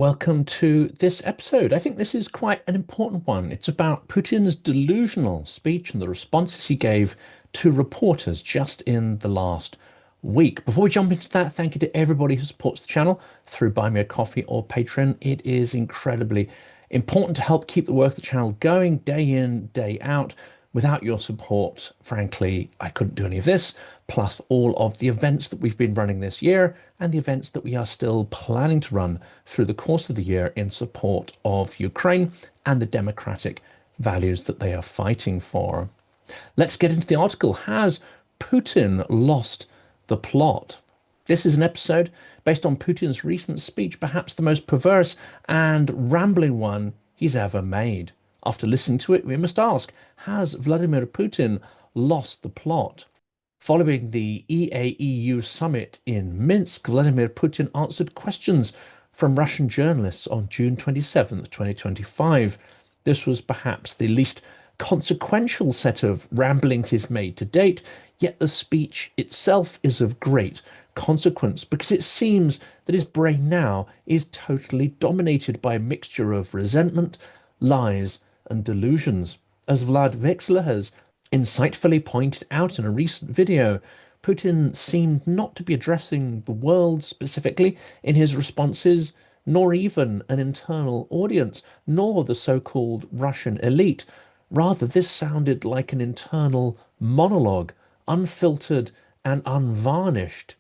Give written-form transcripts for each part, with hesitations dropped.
Welcome to this episode. I think this is quite an important one. It's about Putin's delusional speech and the responses he gave to reporters just in the last week. Before we jump into that, thank you to everybody who supports the channel through Buy Me a Coffee or Patreon. It is incredibly important to help keep the work of the channel going day in, day out. Without your support, frankly, I couldn't do any of this, plus all of the events that we've been running this year and the events that we are still planning to run through the course of the year in support of Ukraine and the democratic values that they are fighting for. Let's get into the article. Has Putin lost the plot? This is an episode based on Putin's recent speech, perhaps the most perverse and rambling one he's ever made. After listening to it, we must ask, has Vladimir Putin lost the plot? Following the EAEU summit in Minsk, Vladimir Putin answered questions from Russian journalists on June 27th, 2025. This was perhaps the least consequential set of ramblings he's made to date, yet the speech itself is of great consequence because it seems that his brain now is totally dominated by a mixture of resentment, lies, and delusions. As Vlad Vexler has insightfully pointed out in a recent video, Putin seemed not to be addressing the world specifically in his responses, nor even an internal audience, nor the so-called Russian elite. Rather, this sounded like an internal monologue, unfiltered and unvarnished.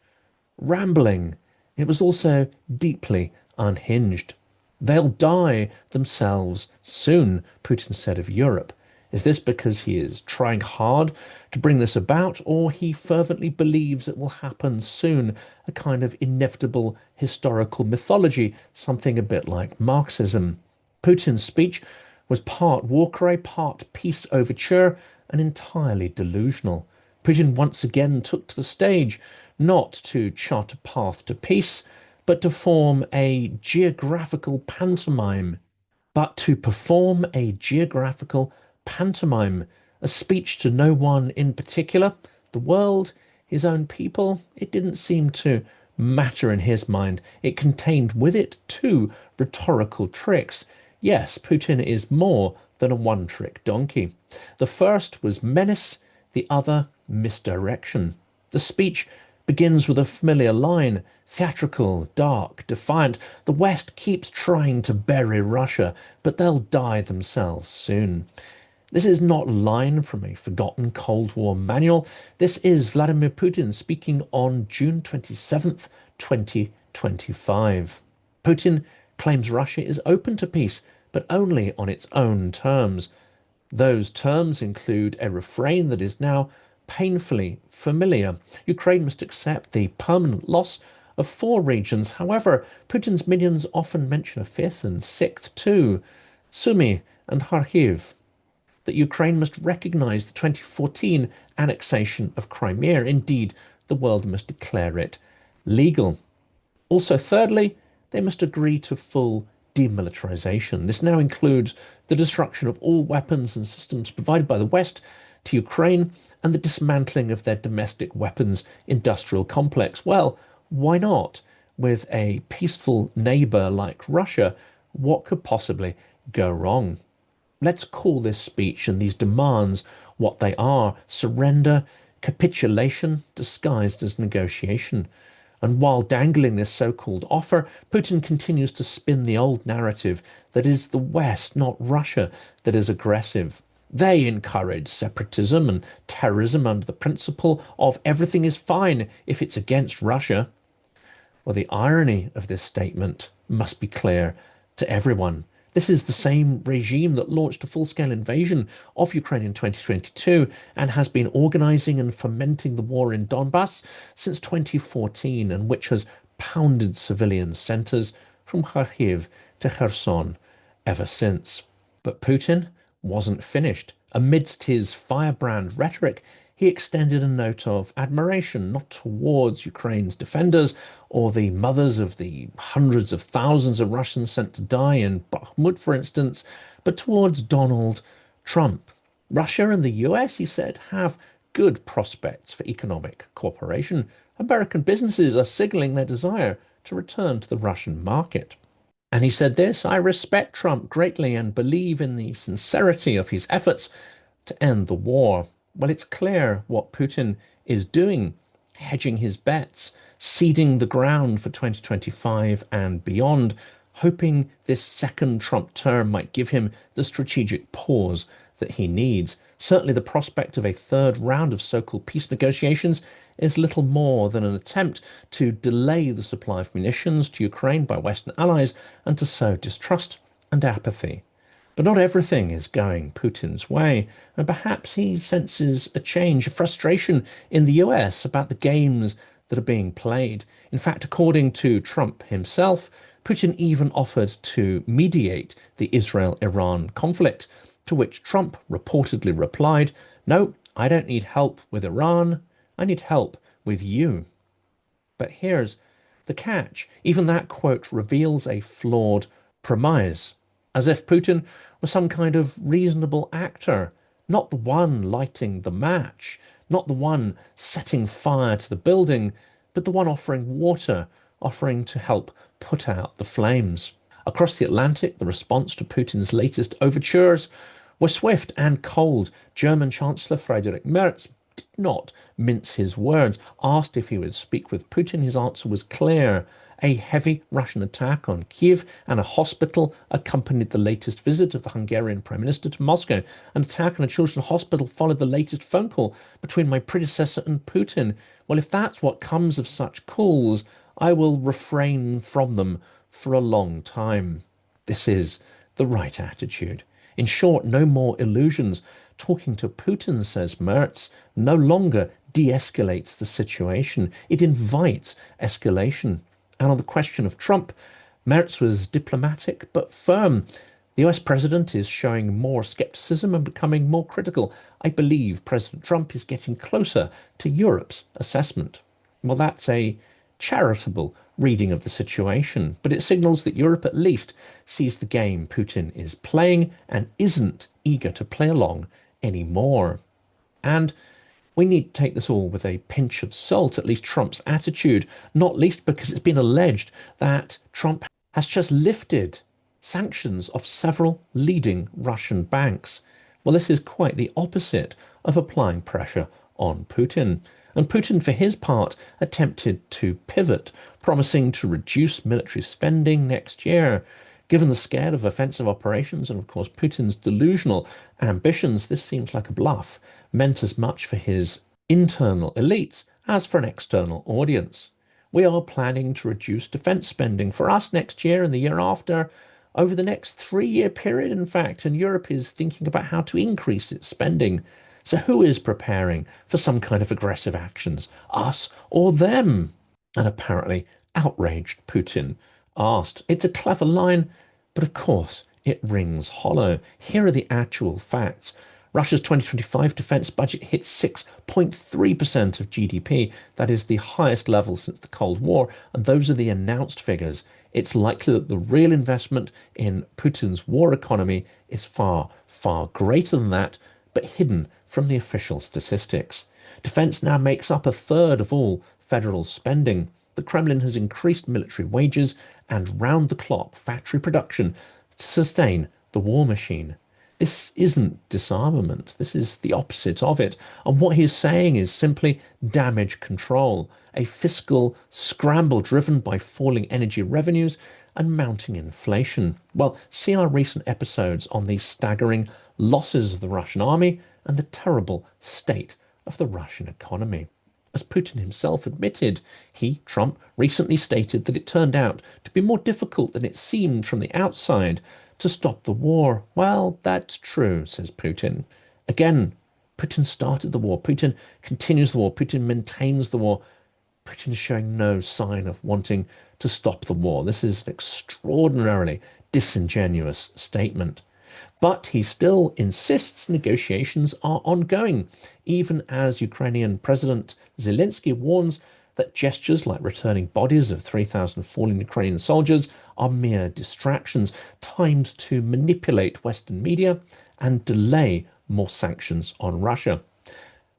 Rambling. It was also deeply unhinged. They'll die themselves soon, Putin said of Europe. Is this because he is trying hard to bring this about, or he fervently believes it will happen soon? A kind of inevitable historical mythology, something a bit like Marxism. Putin's speech was part war cry, part peace overture, and entirely delusional. Putin once again took to the stage, not to chart a path to peace, but to form a geographical pantomime, but to perform a geographical pantomime, a speech to no one in particular, the world, his own people. It didn't seem to matter in his mind. It contained with it two rhetorical tricks. Yes, Putin is more than a one-trick donkey. The first was menace, the other misdirection. The speech begins with a familiar line, theatrical, dark, defiant. The West keeps trying to bury Russia, but they'll die themselves soon. This is not a line from a forgotten Cold War manual. This is Vladimir Putin speaking on June 27th, 2025. Putin claims Russia is open to peace, but only on its own terms. Those terms include a refrain that is now painfully familiar. Ukraine must accept the permanent loss of 4 regions. However, Putin's minions often mention a 5th and 6th too, Sumy and Kharkiv. That Ukraine must recognize the 2014 annexation of Crimea. Indeed, the world must declare it legal. Also, thirdly, they must agree to full demilitarization. This now includes the destruction of all weapons and systems provided by the West to Ukraine and the dismantling of their domestic weapons industrial complex. Well, why not? With a peaceful neighbor like Russia, what could possibly go wrong? Let's call this speech and these demands what they are: surrender, capitulation disguised as negotiation. And while dangling this so-called offer, Putin continues to spin the old narrative that is the West, not Russia, that is aggressive. They encourage separatism and terrorism under the principle of everything is fine if it's against Russia. Well, the irony of this statement must be clear to everyone. This is the same regime that launched a full-scale invasion of Ukraine in 2022 and has been organizing and fomenting the war in Donbass since 2014, and which has pounded civilian centers from Kharkiv to Kherson ever since. But Putin wasn't finished. Amidst his firebrand rhetoric, he extended a note of admiration, not towards Ukraine's defenders or the mothers of the hundreds of thousands of Russians sent to die in Bakhmut, for instance, but towards Donald Trump. Russia and the US, he said, have good prospects for economic cooperation. American businesses are signaling their desire to return to the Russian market. And he said this: I respect Trump greatly and believe in the sincerity of his efforts to end the war. Well, it's clear what Putin is doing, hedging his bets, seeding the ground for 2025 and beyond, hoping this second Trump term might give him the strategic pause that he needs. Certainly, the prospect of a third round of so-called peace negotiations is little more than an attempt to delay the supply of munitions to Ukraine by Western allies and to sow distrust and apathy. But not everything is going Putin's way, and perhaps he senses a change, a frustration in the US about the games that are being played. In fact, according to Trump himself, Putin even offered to mediate the Israel-Iran conflict, to which Trump reportedly replied, "No, I don't need help with Iran. I need help with you." But here's the catch. Even that quote reveals a flawed premise, as if Putin was some kind of reasonable actor, not the one lighting the match, not the one setting fire to the building, but the one offering water, offering to help put out the flames. Across the Atlantic, the response to Putin's latest overtures was swift and cold. German Chancellor Friedrich Merz did not mince his words. Asked if he would speak with Putin, his answer was clear. A heavy Russian attack on Kiev and a hospital accompanied the latest visit of the Hungarian Prime Minister to Moscow. An attack on a children's hospital followed the latest phone call between my predecessor and Putin. Well, if that's what comes of such calls, I will refrain from them for a long time. This is the right attitude. In short, no more illusions. Talking to Putin, says Merz, no longer de-escalates the situation. It invites escalation. And on the question of Trump, Merz was diplomatic but firm. The US president is showing more skepticism and becoming more critical. I believe President Trump is getting closer to Europe's assessment. Well, that's a charitable reading of the situation, but it signals that Europe at least sees the game Putin is playing and isn't eager to play along anymore. And we need to take this all with a pinch of salt, at least Trump's attitude, not least because it's been alleged that Trump has just lifted sanctions of several leading Russian banks. Well, this is quite the opposite of applying pressure on Putin. And Putin, for his part, attempted to pivot, promising to reduce military spending next year. Given the scale of offensive operations and, of course, Putin's delusional ambitions, this seems like a bluff, meant as much for his internal elites as for an external audience. We are planning to reduce defense spending for us next year and the year after, over the next 3-year period, in fact, and Europe is thinking about how to increase its spending. So who is preparing for some kind of aggressive actions, us or them? And apparently outraged Putin asked. It's a clever line, but of course it rings hollow. Here are the actual facts. Russia's 2025 defense budget hit 6.3% of GDP. That is the highest level since the Cold War, and those are the announced figures. It's likely that the real investment in Putin's war economy is far, far greater than that, but hidden from the official statistics. Defense now makes up a third of all federal spending. The Kremlin has increased military wages and round-the-clock factory production to sustain the war machine. This isn't disarmament. This is the opposite of it. And what he's saying is simply damage control, a fiscal scramble driven by falling energy revenues and mounting inflation. Well, see our recent episodes on the staggering losses of the Russian army and the terrible state of the Russian economy. As Putin himself admitted, he, Trump, recently stated that it turned out to be more difficult than it seemed from the outside to stop the war. Well, that's true, says Putin. Again, Putin started the war. Putin continues the war. Putin maintains the war. Putin is showing no sign of wanting to stop the war. This is an extraordinarily disingenuous statement. But he still insists negotiations are ongoing, even as Ukrainian President Zelensky warns that gestures like returning bodies of 3,000 fallen Ukrainian soldiers are mere distractions timed to manipulate Western media and delay more sanctions on Russia.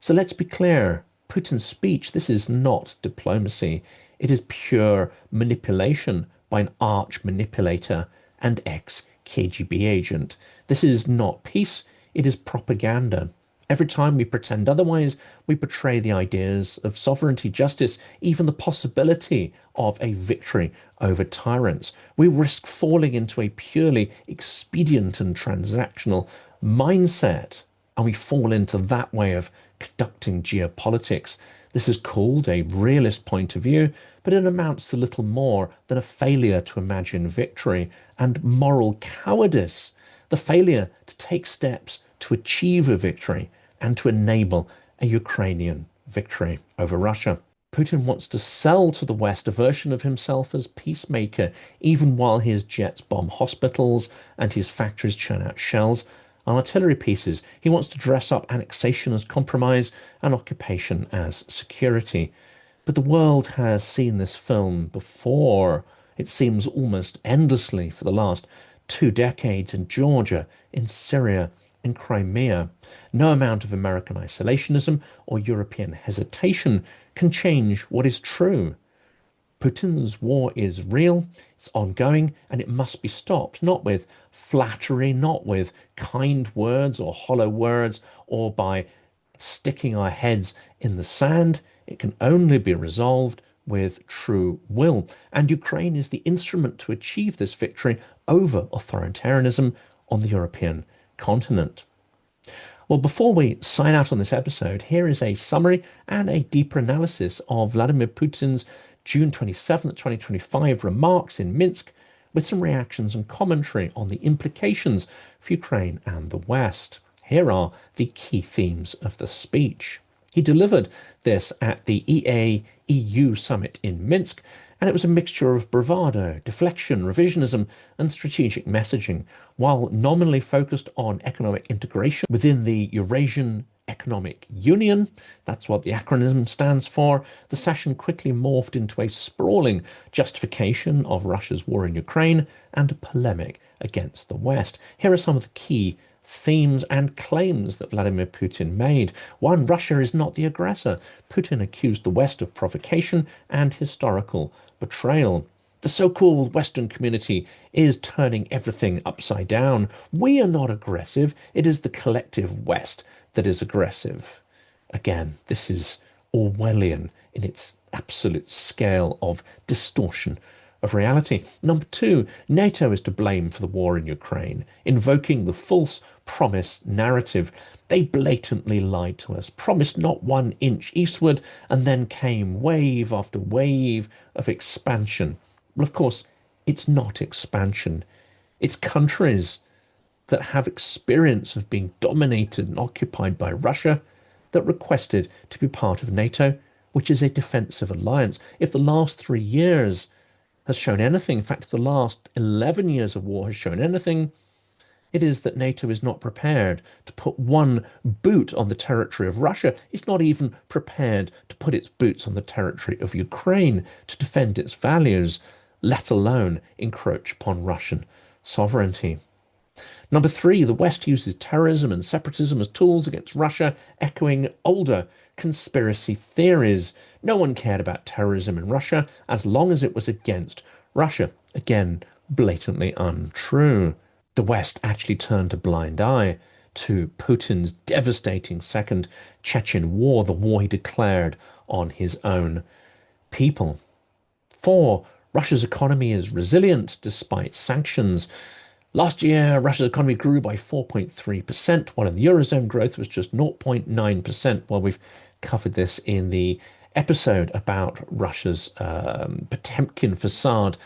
So let's be clear, Putin's speech, this is not diplomacy. It is pure manipulation by an arch manipulator and ex-KGB agent. This is not peace, it is propaganda. Every time we pretend otherwise, we betray the ideas of sovereignty, justice, even the possibility of a victory over tyrants. We risk falling into a purely expedient and transactional mindset, and we fall into that way of conducting geopolitics. This is called a realist point of view, but it amounts to little more than a failure to imagine victory and moral cowardice, the failure to take steps to achieve a victory and to enable a Ukrainian victory over Russia. Putin wants to sell to the West a version of himself as peacemaker, even while his jets bomb hospitals and his factories churn out shells and artillery pieces. He wants to dress up annexation as compromise and occupation as security. But the world has seen this film before. It seems almost endlessly for the last 2 decades in Georgia, in Syria, in Crimea. No amount of American isolationism or European hesitation can change what is true. Putin's war is real, it's ongoing, and it must be stopped, not with flattery, not with kind words or hollow words, or by sticking our heads in the sand. It can only be resolved with true will. And Ukraine is the instrument to achieve this victory over authoritarianism on the European continent. Well, before we sign out on this episode, here is a summary and a deeper analysis of Vladimir Putin's June 27th, 2025 remarks in Minsk, with some reactions and commentary on the implications for Ukraine and the West. Here are the key themes of the speech. He delivered this at the EAEU summit in Minsk, and it was a mixture of bravado, deflection, revisionism, and strategic messaging. While nominally focused on economic integration within the Eurasian Economic Union, that's what the acronym stands for, the session quickly morphed into a sprawling justification of Russia's war in Ukraine and a polemic against the West. Here are some of the key themes and claims that Vladimir Putin made. One, Russia is not the aggressor. Putin accused the West of provocation and historical betrayal. The so-called Western community is turning everything upside down. We are not aggressive. It is the collective West that is aggressive. Again, this is Orwellian in its absolute scale of distortion of reality. Number two, NATO is to blame for the war in Ukraine, invoking the false promise narrative. They blatantly lied to us, promised not 1 inch eastward, and then came wave after wave of expansion. Well, of course, it's not expansion. It's countries that have experience of being dominated and occupied by Russia that requested to be part of NATO, which is a defensive alliance. If the last 3 years has shown anything, in fact, if the last 11 years of war has shown anything, it is that NATO is not prepared to put one boot on the territory of Russia. It's not even prepared to put its boots on the territory of Ukraine to defend its values, let alone encroach upon Russian sovereignty. Number three, the West uses terrorism and separatism as tools against Russia, echoing older conspiracy theories. No one cared about terrorism in Russia as long as it was against Russia. Again, blatantly untrue. The West actually turned a blind eye to Putin's devastating second Chechen war, the war he declared on his own people. Four, Russia's economy is resilient despite sanctions. Last year, Russia's economy grew by 4.3%, while in the Eurozone growth was just 0.9%. Well, we've covered this in the episode about Russia's Potemkin facade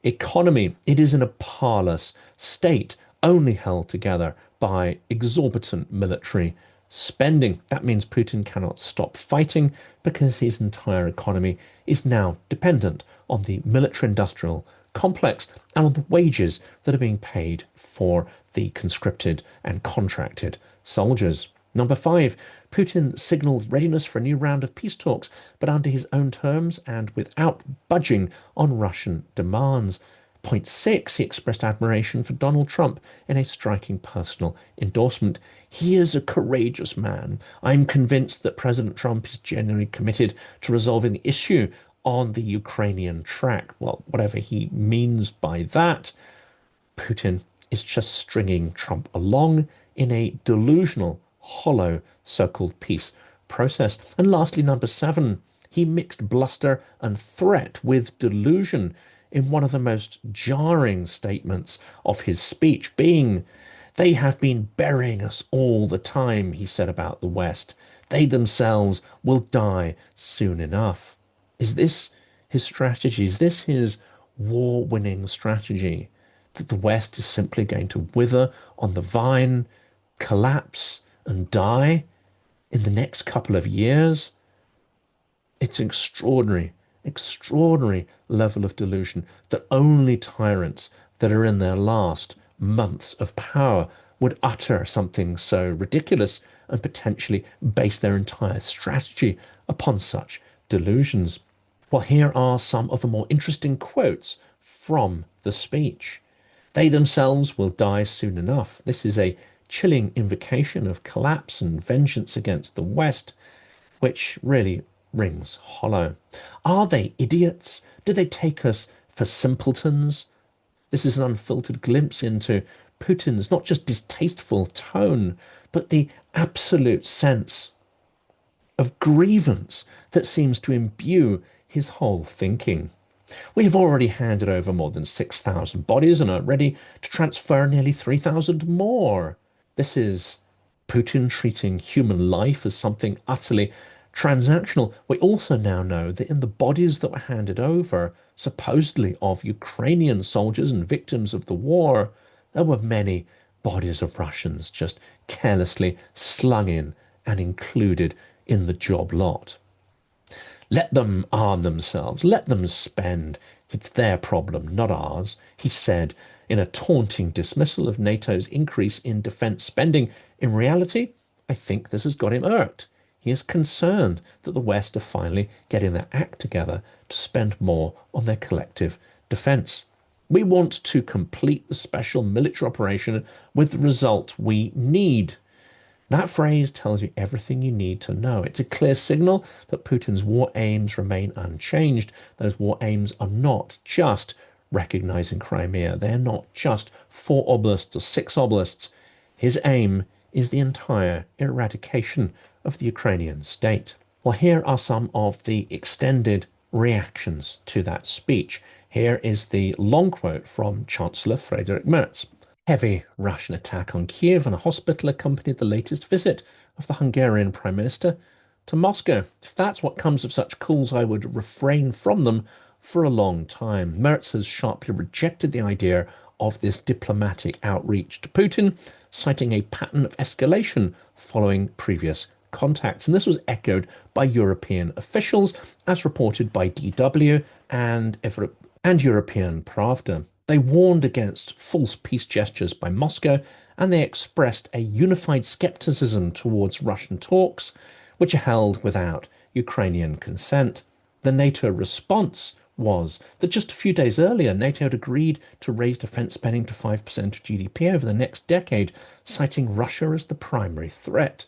economy. It is in a parlous state, only held together by exorbitant military spending. That means Putin cannot stop fighting because his entire economy is now dependent on the military-industrial complex and on the wages that are being paid for the conscripted and contracted soldiers. Number five, Putin signaled readiness for a new round of peace talks, but under his own terms and without budging on Russian demands. Point six, he expressed admiration for Donald Trump in a striking personal endorsement. He is a courageous man. I'm convinced that President Trump is genuinely committed to resolving the issue on the Ukrainian track. Well, whatever he means by that, Putin is just stringing Trump along in a delusional, hollow so-called peace process. And lastly, number seven, he mixed bluster and threat with delusion in one of the most jarring statements of his speech, being, "They have been burying us all the time," he said about the West. "They themselves will die soon enough." Is this his strategy? Is this his war-winning strategy? That the West is simply going to wither on the vine, collapse, and die in the next couple of years? It's extraordinary, extraordinary level of delusion that only tyrants that are in their last months of power would utter something so ridiculous and potentially base their entire strategy upon such delusions. Well, here are some of the more interesting quotes from the speech. "They themselves will die soon enough." This is a chilling invocation of collapse and vengeance against the West, which really rings hollow. Are they idiots? Do they take us for simpletons? This is an unfiltered glimpse into Putin's not just distasteful tone, but the absolute sense of grievance that seems to imbue his whole thinking. We have already handed over more than 6,000 bodies and are ready to transfer nearly 3,000 more. This is Putin treating human life as something utterly transactional. We also now know that in the bodies that were handed over, supposedly of Ukrainian soldiers and victims of the war, there were many bodies of Russians just carelessly slung in and included in the job lot. "Let them arm themselves, let them spend. It's their problem, not ours," he said in a taunting dismissal of NATO's increase in defence spending. In reality, I think this has got him irked. He is concerned that the West are finally getting their act together to spend more on their collective defence. "We want to complete the special military operation with the result we need." That phrase tells you everything you need to know. It's a clear signal that Putin's war aims remain unchanged. Those war aims are not just recognizing Crimea. They're not just 4 oblasts or 6 oblasts. His aim is the entire eradication of the Ukrainian state. Well, here are some of the extended reactions to that speech. Here is the long quote from Chancellor Friedrich Merz. "Heavy Russian attack on Kiev and a hospital accompanied the latest visit of the Hungarian Prime Minister to Moscow. If that's what comes of such calls, I would refrain from them for a long time." Merz has sharply rejected the idea of this diplomatic outreach to Putin, citing a pattern of escalation following previous contacts. And this was echoed by European officials, as reported by DW and European Pravda. They warned against false peace gestures by Moscow, and they expressed a unified skepticism towards Russian talks, which are held without Ukrainian consent. The NATO response was that just a few days earlier, NATO had agreed to raise defence spending to 5% of GDP over the next decade, citing Russia as the primary threat.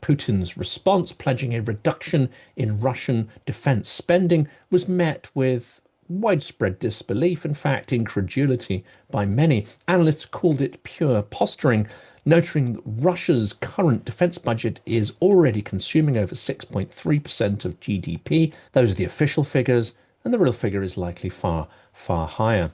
Putin's response, pledging a reduction in Russian defence spending, was met with widespread disbelief, in fact, incredulity by many. Analysts called it pure posturing, noting that Russia's current defense budget is already consuming over 6.3% of GDP. Those are the official figures, and the real figure is likely far, far higher.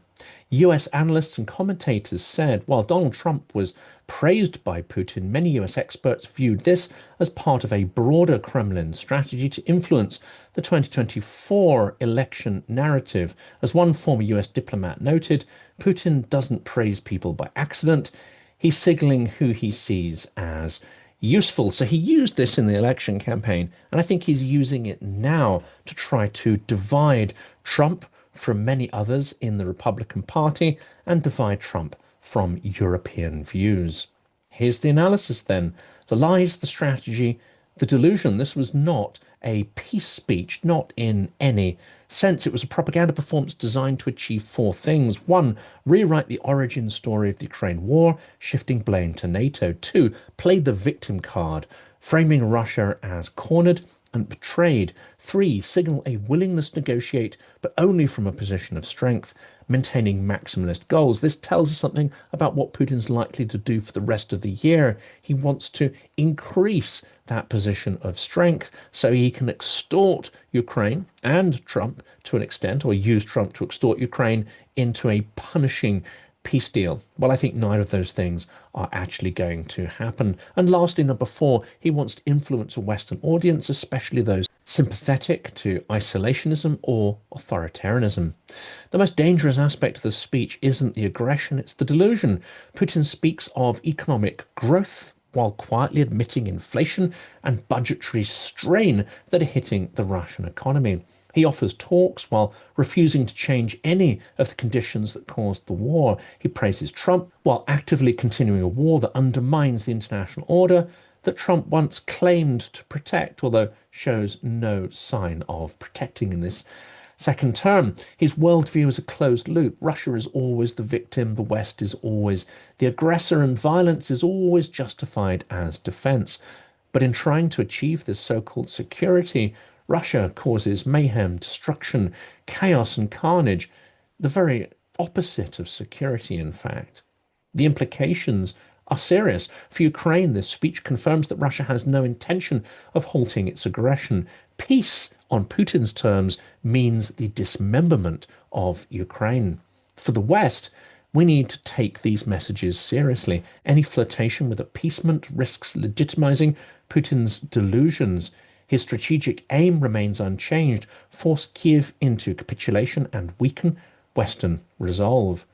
US analysts and commentators said while Donald Trump was praised by Putin, many US experts viewed this as part of a broader Kremlin strategy to influence the 2024 election narrative. As one former US diplomat noted, Putin doesn't praise people by accident. He's signaling who he sees as useful. So he used this in the election campaign, and I think he's using it now to try to divide Trump from many others in the Republican Party and divide Trump from European views. Here's the analysis then. The lies, the strategy, the delusion. This was not a peace speech, not in any sense. It was a propaganda performance designed to achieve 4 things. 1, rewrite the origin story of the Ukraine war, shifting blame to NATO. 2, play the victim card, framing Russia as cornered and betrayed. 3. Signal a willingness to negotiate, but only from a position of strength, maintaining maximalist goals. This tells us something about what Putin's likely to do for the rest of the year. He wants to increase that position of strength so he can extort Ukraine and Trump to an extent, or use Trump to extort Ukraine into a punishing peace deal. Well, I think neither of those things are actually going to happen. And lastly, number 4, he wants to influence a Western audience, especially those sympathetic to isolationism or authoritarianism. The most dangerous aspect of the speech isn't the aggression, it's the delusion. Putin speaks of economic growth while quietly admitting inflation and budgetary strain that are hitting the Russian economy. He offers talks while refusing to change any of the conditions that caused the war. He praises Trump while actively continuing a war that undermines the international order that Trump once claimed to protect, although shows no sign of protecting in this second term. His worldview is a closed loop. Russia is always the victim, the West is always the aggressor, and violence is always justified as defense. But in trying to achieve this so-called security, Russia causes mayhem, destruction, chaos, and carnage, the very opposite of security, in fact. The implications are serious. For Ukraine, this speech confirms that Russia has no intention of halting its aggression. Peace, on Putin's terms, means the dismemberment of Ukraine. For the West, we need to take these messages seriously. Any flirtation with appeasement risks legitimizing Putin's delusions. His strategic aim remains unchanged: force Kiev into capitulation and weaken Western resolve.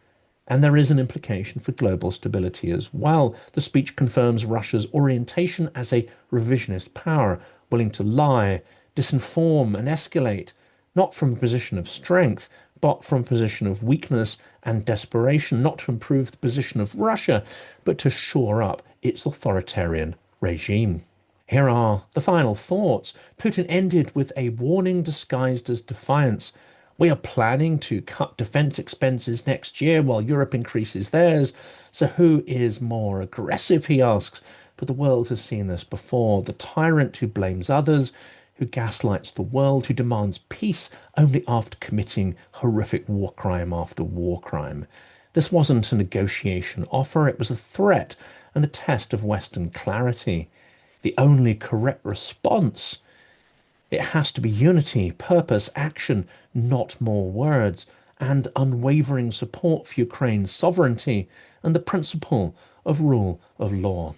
And there is an implication for global stability as well. The speech confirms Russia's orientation as a revisionist power, willing to lie, disinform, and escalate, not from a position of strength, but from a position of weakness and desperation, not to improve the position of Russia, but to shore up its authoritarian regime. Here are the final thoughts. Putin ended with a warning disguised as defiance. We are planning to cut defense expenses next year while Europe increases theirs. So who is more aggressive, he asks. But the world has seen this before. The tyrant who blames others, who gaslights the world, who demands peace only after committing horrific war crime after war crime. This wasn't a negotiation offer, it was a threat and a test of Western clarity. The only correct response, it has to be unity, purpose, action, not more words, and unwavering support for Ukraine's sovereignty and the principle of rule of law.